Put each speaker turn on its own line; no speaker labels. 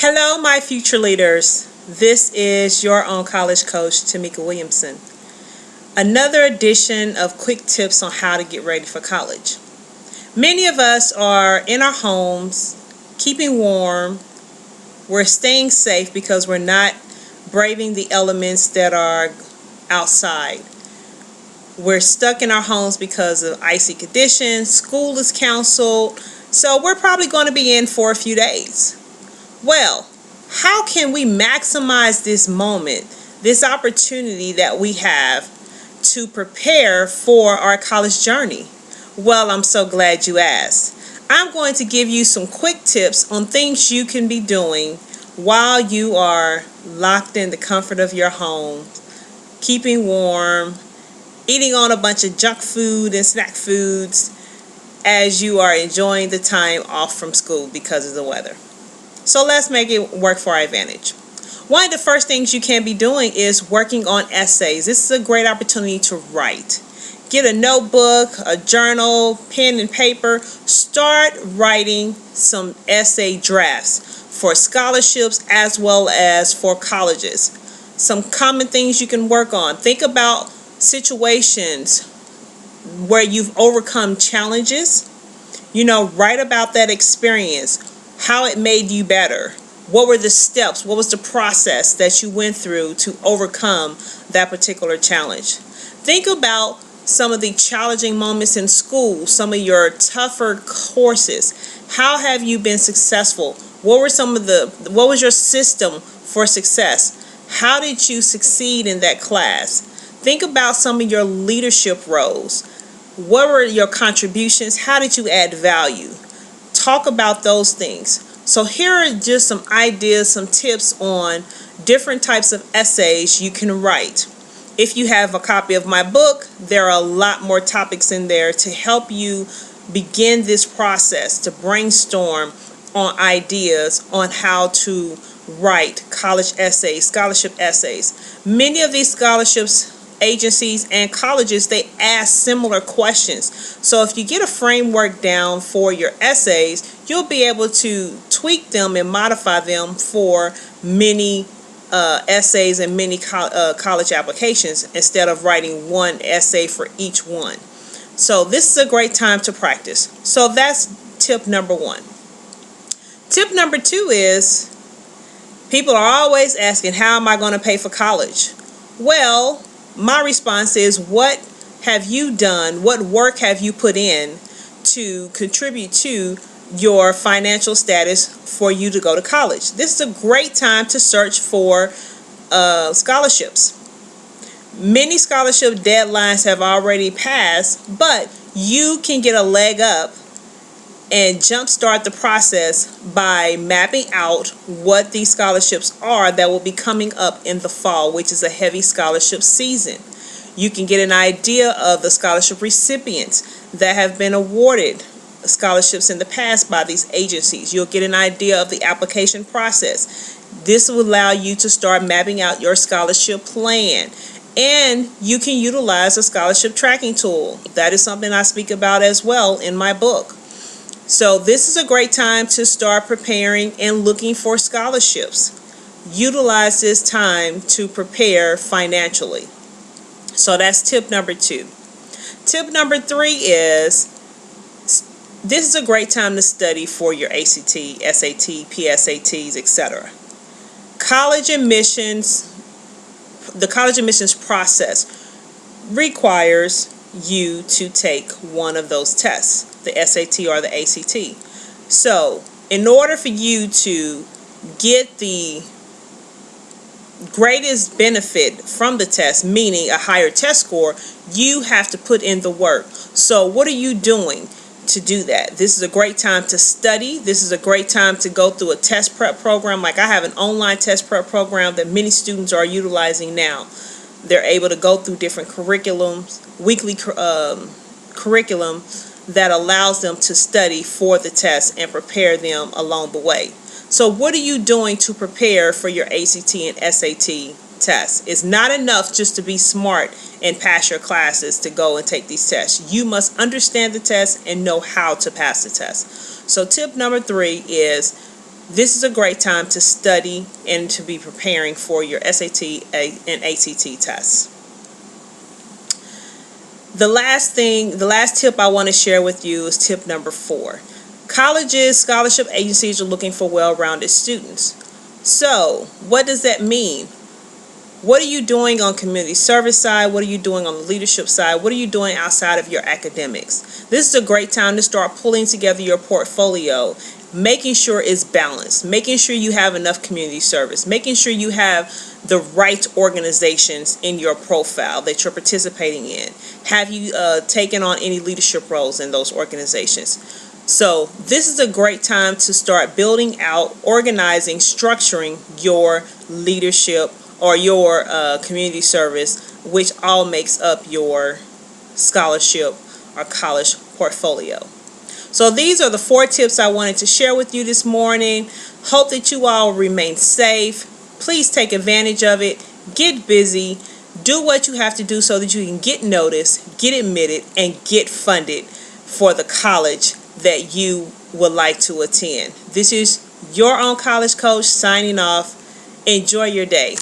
Hello, my future leaders. This is your own college coach, Tamika Williamson. Another edition of quick tips on how to get ready for college. Many of us are in our homes, keeping warm. We're staying safe because we're not braving the elements that are outside. We're stuck in our homes because of icy conditions. School is canceled, so we're probably going to be in for a few days. Well, how can we maximize this moment, this opportunity that we have to prepare for our college journey? Well, I'm so glad you asked. I'm going to give you some quick tips on things you can be doing while you are locked in the comfort of your home, keeping warm, eating on a bunch of junk food and snack foods as you are enjoying the time off from school because of the weather. So let's make it work for our advantage. One of the first things you can be doing is working on essays. This is a great opportunity to write. Get a notebook, a journal, pen and paper. Start writing some essay drafts for scholarships as well as for colleges. Some common things you can work on. Think about situations where you've overcome challenges. Write about that experience. How it made you better. What were the steps? What was the process that you went through to overcome that particular challenge? Think about some of the challenging moments in school, some of your tougher courses. How have you been successful? What was your system for success? How did you succeed in that class? Think about some of your leadership roles. What were your contributions? How did you add value? Talk about those things. So here are just some ideas, some tips on different types of essays you can write. If you have a copy of my book, there are a lot more topics in there to help you begin this process, to brainstorm on ideas on how to write college essays, scholarship essays. Many of these scholarships agencies and colleges, they ask similar questions. So if you get a framework down for your essays, you'll be able to tweak them and modify them for many essays and many college applications instead of writing one essay for each one. So this is a great time to practice. So that's tip number one. Tip number two is, people are always asking, how am I going to pay for college? Well, my response is, what have you done? What work have you put in to contribute to your financial status for you to go to college? This is a great time to search for scholarships. Many scholarship deadlines have already passed, but you can get a leg up and jumpstart the process by mapping out what these scholarships are that will be coming up in the fall, which is a heavy scholarship season. You can get an idea of the scholarship recipients that have been awarded scholarships in the past by these agencies. You'll get an idea of the application process. This will allow you to start mapping out your scholarship plan. And you can utilize a scholarship tracking tool. That is something I speak about as well in my book. So this is a great time to start preparing and looking for scholarships. Utilize this time to prepare financially. So that's tip number two. Tip number three is, this is a great time to study for your ACT, SAT, PSATs, etc. The college admissions process requires you to take one of those tests, the SAT or the ACT. So in order for you to get the greatest benefit from the test, meaning a higher test score, you have to put in the work. So what are you doing to do that? This is a great time to study. This is a great time to go through a test prep program. Like I have an online test prep program that many students are utilizing now. They're able to go through different curriculums, weekly curriculum that allows them to study for the test and prepare them along the way. So what are you doing to prepare for your ACT and SAT tests? It's not enough just to be smart and pass your classes to go and take these tests. You must understand the test and know how to pass the test. So tip number 3 is this is a great time to study and to be preparing for your SAT and ACT tests. The last tip I want to share with you is tip number 4. Colleges, scholarship agencies are looking for well-rounded students. So, what does that mean? What are you doing on community service side? What are you doing on the leadership side? What are you doing outside of your academics? This is a great time to start pulling together your portfolio, making sure it's balanced, making sure you have enough community service, making sure you have the right organizations in your profile that you're participating in. Have you taken on any leadership roles in those organizations? So this is a great time to start building out, organizing, structuring your leadership or your community service, which all makes up your scholarship or college portfolio. So these are the 4 tips I wanted to share with you this morning. Hope that you all remain safe. Please take advantage of it. Get busy. Do what you have to do so that you can get noticed, get admitted, and get funded for the college that you would like to attend. This is your own college coach signing off. Enjoy your day.